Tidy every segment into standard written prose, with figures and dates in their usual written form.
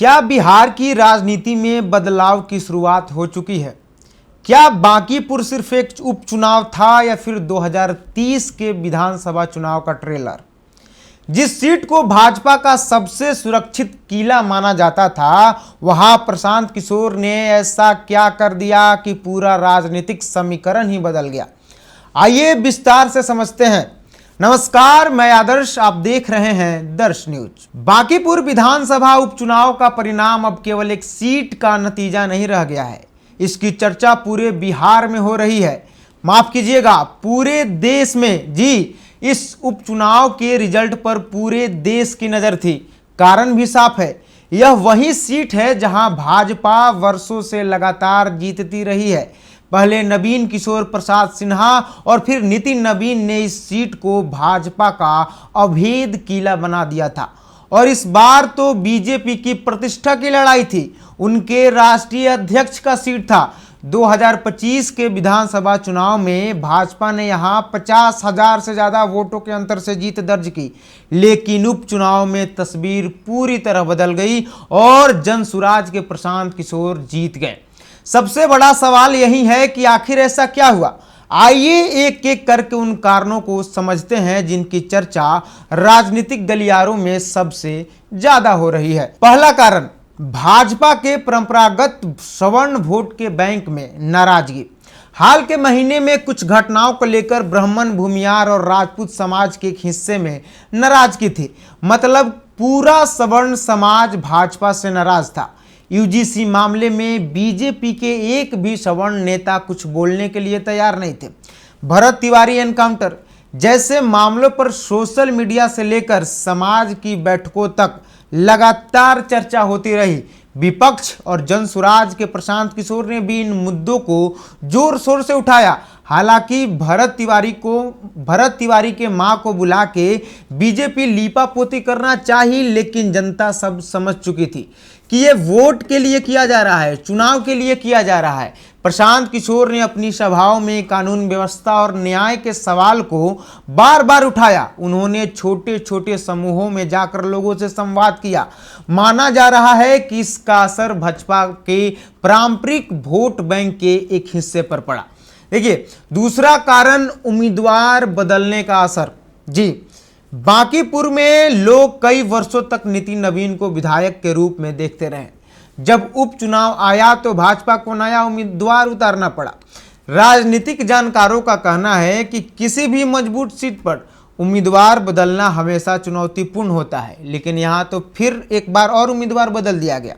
क्या बिहार की राजनीति में बदलाव की शुरुआत हो चुकी है? क्या बांकीपुर सिर्फ एक उपचुनाव था या फिर 2030 के विधानसभा चुनाव का ट्रेलर? जिस सीट को भाजपा का सबसे सुरक्षित किला माना जाता था, वहां प्रशांत किशोर ने ऐसा क्या कर दिया कि पूरा राजनीतिक समीकरण ही बदल गया। आइए विस्तार से समझते हैं। नमस्कार, मैं आदर्श, आप देख रहे हैं दर्श न्यूज। बांकीपुर विधानसभा उपचुनाव का परिणाम अब केवल एक सीट का नतीजा नहीं रह गया है। इसकी चर्चा पूरे बिहार में हो रही है, माफ कीजिएगा पूरे देश में। जी, इस उपचुनाव के रिजल्ट पर पूरे देश की नजर थी। कारण भी साफ है, यह वही सीट है जहां भाजपा वर्षों से लगातार जीतती रही है। पहले नवीन किशोर प्रसाद सिन्हा और फिर नितिन नवीन ने इस सीट को भाजपा का अभेद किला बना दिया था। और इस बार तो बीजेपी की प्रतिष्ठा की लड़ाई थी, उनके राष्ट्रीय अध्यक्ष का सीट था। 2025 के विधानसभा चुनाव में भाजपा ने यहां 50,000 से ज्यादा वोटों के अंतर से जीत दर्ज की, लेकिन उपचुनाव में तस्वीर पूरी तरह बदल गई और जनसुराज के प्रशांत किशोर जीत गए। सबसे बड़ा सवाल यही है कि आखिर ऐसा क्या हुआ। आइए एक एक करके उन कारणों को समझते हैं जिनकी चर्चा राजनीतिक गलियारों में सबसे ज्यादा हो रही है। पहला कारण, भाजपा के परंपरागत सवर्ण वोट के बैंक में नाराजगी। हाल के महीने में कुछ घटनाओं को लेकर ब्राह्मण, भूमियार और राजपूत समाज के एक हिस्से में नाराजगी थी। मतलब पूरा सवर्ण समाज भाजपा से नाराज था। यूजीसी मामले में बीजेपी के एक भी सवर्ण नेता कुछ बोलने के लिए तैयार नहीं थे। भरत तिवारी एनकाउंटर जैसे मामलों पर सोशल मीडिया से लेकर समाज की बैठकों तक लगातार चर्चा होती रही। विपक्ष और जनसुराज के प्रशांत किशोर ने भी इन मुद्दों को जोर शोर से उठाया। हालांकि भरत तिवारी के मां को बुला के बीजेपी लीपापोती करना चाहिए, लेकिन जनता सब समझ चुकी थी कि ये वोट के लिए किया जा रहा है, चुनाव के लिए किया जा रहा है। प्रशांत किशोर ने अपनी सभाओं में कानून व्यवस्था और न्याय के सवाल को बार बार उठाया। उन्होंने छोटे छोटे समूहों में जाकर लोगों से संवाद किया। माना जा रहा है कि इसका असर भाजपा के पारंपरिक वोट बैंक के एक हिस्से पर पड़ा। देखिए, दूसरा कारण उम्मीदवार बदलने का असर। जी, बांकीपुर में लोग कई वर्षों तक नितिन नवीन को विधायक के रूप में देखते रहे। जब उपचुनाव आया तो भाजपा को नया उम्मीदवार उतारना पड़ा। राजनीतिक जानकारों का कहना है कि किसी भी मजबूत सीट पर उम्मीदवार बदलना हमेशा चुनौतीपूर्ण होता है, लेकिन यहाँ तो फिर एक बार और उम्मीदवार बदल दिया गया।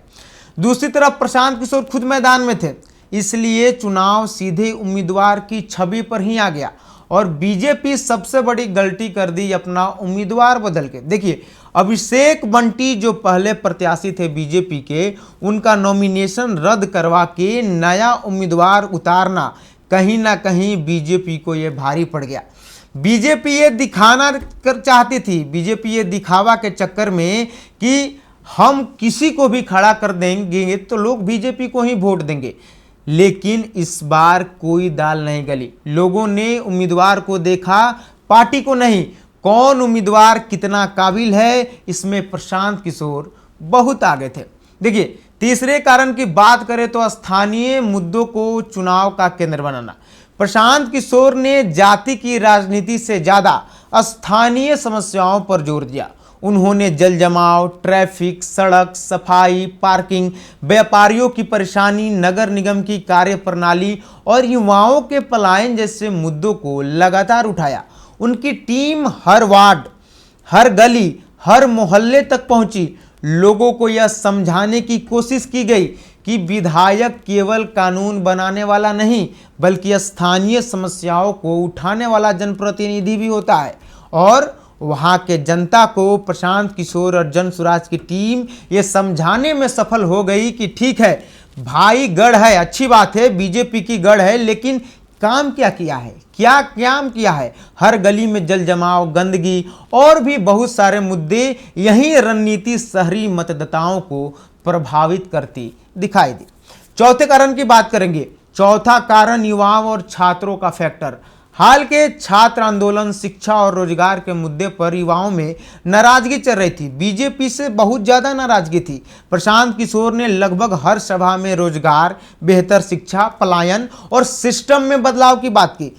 दूसरी तरफ प्रशांत किशोर खुद मैदान में थे, इसलिए चुनाव सीधे उम्मीदवार की छवि पर ही आ गया और बीजेपी सबसे बड़ी गलती कर दी अपना उम्मीदवार बदल के। देखिए, अभिषेक बंटी जो पहले प्रत्याशी थे बीजेपी के, उनका नॉमिनेशन रद्द करवा के नया उम्मीदवार उतारना कहीं ना कहीं बीजेपी को ये भारी पड़ गया। बीजेपी ये दिखाना कर चाहती थी, बीजेपी ये दिखावा के चक्कर में कि हम किसी को भी खड़ा कर देंगे तो लोग बीजेपी को ही वोट देंगे, लेकिन इस बार कोई दाल नहीं गली। लोगों ने उम्मीदवार को देखा, पार्टी को नहीं। कौन उम्मीदवार कितना काबिल है, इसमें प्रशांत किशोर बहुत आगे थे। देखिए, तीसरे कारण की बात करें तो स्थानीय मुद्दों को चुनाव का केंद्र बनाना। प्रशांत किशोर ने जाति की राजनीति से ज्यादा स्थानीय समस्याओं पर जोर दिया। उन्होंने जल जमाव, ट्रैफिक, सड़क, सफाई, पार्किंग, व्यापारियों की परेशानी, नगर निगम की कार्यप्रणाली और युवाओं के पलायन जैसे मुद्दों को लगातार उठाया। उनकी टीम हर वार्ड, हर गली, हर मोहल्ले तक पहुंची। लोगों को यह समझाने की कोशिश की गई कि विधायक केवल कानून बनाने वाला नहीं, बल्कि स्थानीय समस्याओं को उठाने वाला जनप्रतिनिधि भी होता है। और वहां के जनता को प्रशांत किशोर और जनसुराज की टीम ये समझाने में सफल हो गई कि ठीक है भाई, गढ़ है, अच्छी बात है, बीजेपी की गढ़ है, लेकिन काम क्या किया है, क्या काम किया है। हर गली में जल जमाव, गंदगी और भी बहुत सारे मुद्दे, यही रणनीति शहरी मतदाताओं को प्रभावित करती दिखाई दी। चौथे कारण की बात करेंगे। चौथा कारण युवाओं और छात्रों का फैक्टर। हाल के छात्र आंदोलन, शिक्षा और रोजगार के मुद्दे पर युवाओं में नाराजगी चल रही थी। बीजेपी से बहुत ज्यादा नाराजगी थी। प्रशांत किशोर ने लगभग हर सभा में रोजगार, बेहतर शिक्षा, पलायन और सिस्टम में बदलाव की बात की।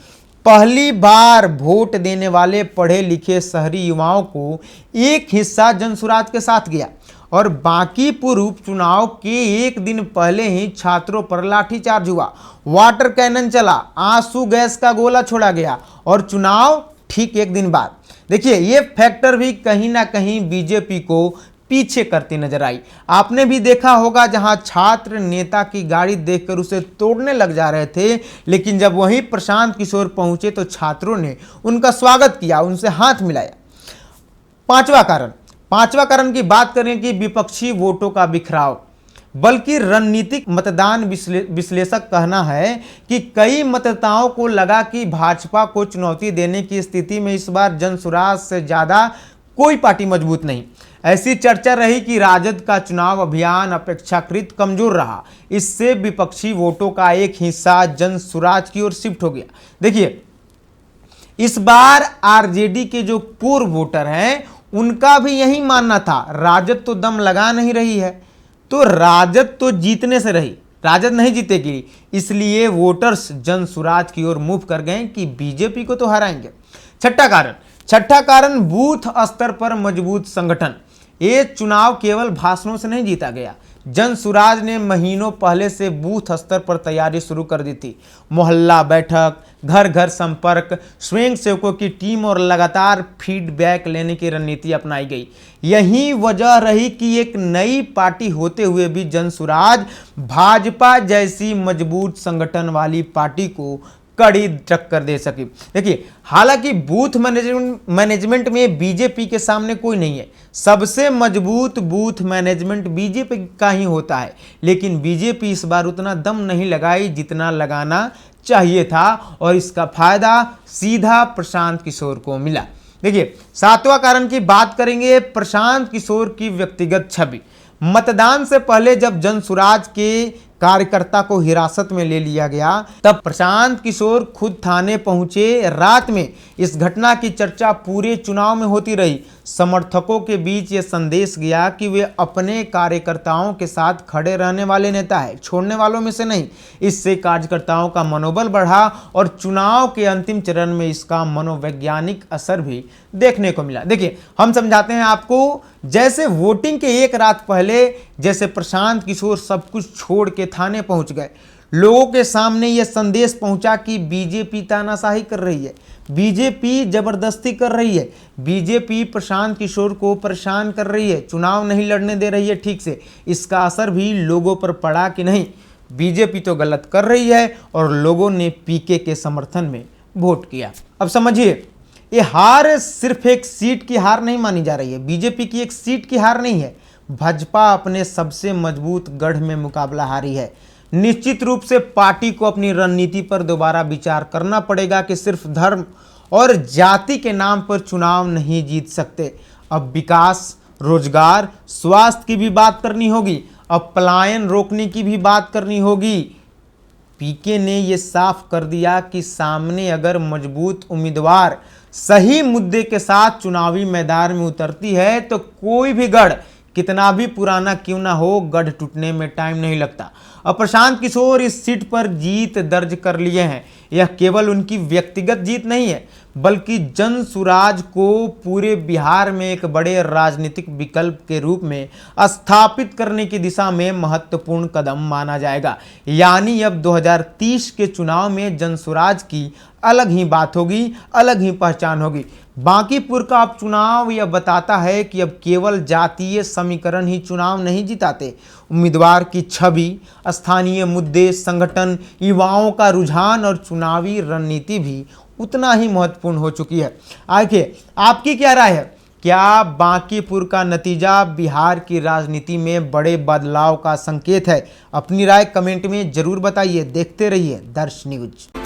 पहली बार वोट देने वाले पढ़े लिखे शहरी युवाओं को एक हिस्सा जनसुराज के साथ गया और बांकीपुर उपचुनाव के एक दिन पहले ही छात्रों पर लाठीचार्ज हुआ, वाटर कैनन चला, आंसू गैस का गोला छोड़ा गया और चुनाव ठीक एक दिन बाद। देखिए, ये फैक्टर भी कहीं ना कहीं बीजेपी को पीछे करती नजर आई। आपने भी देखा होगा जहां छात्र नेता की गाड़ी देखकर उसे तोड़ने लग जा रहे थे, लेकिन जब वहीं प्रशांत किशोर पहुंचे तो छात्रों ने उनका स्वागत किया, उनसे हाथ मिलाया। पांचवा कारण की बात करें कि विपक्षी वोटों का बिखराव, बल्कि रणनीतिक मतदान विश्लेषक कहना है कि कई मतदाताओं को लगा कि भाजपा को चुनौती देने की स्थिति में इस बार जनसुराज से ज्यादा कोई पार्टी मजबूत नहीं। ऐसी चर्चा रही कि राजद का चुनाव अभियान अपेक्षाकृत कमजोर रहा, इससे विपक्षी वोटों का एक हिस्सा जनसुराज की ओर शिफ्ट हो गया। देखिए, इस बार आरजेडी के जो कोर वोटर हैं उनका भी यही मानना था, राजद तो दम लगा नहीं रही है, तो राजद तो जीतने से रही, राजद नहीं जीतेगी, इसलिए वोटर्स जनसुराज की ओर मूव कर गए कि बीजेपी को तो हराएंगे। छठा कारण बूथ स्तर पर मजबूत संगठन। ये चुनाव केवल भाषणों से नहीं जीता गया। जनसुराज ने महीनों पहले से बूथ स्तर पर तैयारी शुरू कर दी थी। मोहल्ला बैठक, घर घर संपर्क, स्वयं सेवकों की टीम और लगातार फीडबैक लेने की रणनीति अपनाई गई। यही वजह रही कि एक नई पार्टी होते हुए भी जनसुराज भाजपा जैसी मजबूत संगठन वाली पार्टी को कड़ी टक्कर दे सकी। देखिए, हालांकि बूथ मैनेजमेंट में बीजेपी के सामने कोई नहीं है, सबसे मजबूत बूथ मैनेजमेंट बीजेपी का ही होता है, लेकिन बीजेपी इस बार उतना दम नहीं लगाई जितना लगाना चाहिए था और इसका फायदा सीधा प्रशांत किशोर को मिला। देखिए, सातवां कारण की बात करेंगे, प्रशांत किशोर की व्यक्तिगत छवि। मतदान से पहले जब जनसुराज के कार्यकर्ता को हिरासत में ले लिया गया, तब प्रशांत किशोर खुद थाने पहुंचे। रात में इस घटना की चर्चा पूरे चुनाव में होती रही। समर्थकों के बीच ये संदेश गया कि वे अपने कार्यकर्ताओं के साथ खड़े रहने वाले नेता है, छोड़ने वालों में से नहीं। इससे कार्यकर्ताओं का मनोबल बढ़ा और चुनाव के अंतिम चरण में इसका मनोवैज्ञानिक असर भी देखने को मिला। देखिए, हम समझाते हैं आपको, जैसे वोटिंग के एक रात पहले जैसे प्रशांत किशोर सब कुछ छोड़ के थाने पहुंच गए, लोगों के सामने यह संदेश पहुंचा कि बीजेपी तानाशाही कर रही है, बीजेपी जबरदस्ती कर रही है, बीजेपी प्रशांत किशोर को परेशान कर रही है, चुनाव नहीं लड़ने दे रही है ठीक से। इसका असर भी लोगों पर पड़ा कि नहीं, बीजेपी तो गलत कर रही है और लोगों ने पीके के समर्थन में वोट किया। अब समझिए, ये हार सिर्फ एक सीट की हार नहीं मानी जा रही है, बीजेपी की एक सीट की हार नहीं है, भाजपा अपने सबसे मजबूत गढ़ में मुकाबला हारी है। निश्चित रूप से पार्टी को अपनी रणनीति पर दोबारा विचार करना पड़ेगा कि सिर्फ धर्म और जाति के नाम पर चुनाव नहीं जीत सकते। अब विकास, रोजगार, स्वास्थ्य की भी बात करनी होगी, अब पलायन रोकने की भी बात करनी होगी। पीके ने यह साफ कर दिया कि सामने अगर मजबूत उम्मीदवार सही मुद्दे के साथ चुनावी मैदान में उतरती है तो कोई भी गढ़ कितना भी पुराना क्यों ना हो, गढ़ टूटने में टाइम नहीं लगता। अब प्रशांत किशोर इस सीट पर जीत दर्ज कर लिए हैं। यह केवल उनकी व्यक्तिगत जीत नहीं है, बल्कि जनसुराज को पूरे बिहार में एक बड़े राजनीतिक विकल्प के रूप में स्थापित करने की दिशा में महत्वपूर्ण कदम माना जाएगा। यानी अब 2030 के चुनाव में जनसुराज की अलग ही बात होगी, अलग ही पहचान होगी। बांकीपुर का उपचुनाव यह बताता है कि अब केवल जातीय समीकरण ही चुनाव नहीं जिताते, उम्मीदवार की छवि, स्थानीय मुद्दे, संगठन, युवाओं का रुझान और चुनावी रणनीति भी उतना ही महत्वपूर्ण हो चुकी है। आखिर आपकी क्या राय है? क्या बांकीपुर का नतीजा बिहार की राजनीति में बड़े बदलाव का संकेत है? अपनी राय कमेंट में जरूर बताइए। देखते रहिए दर्श न्यूज।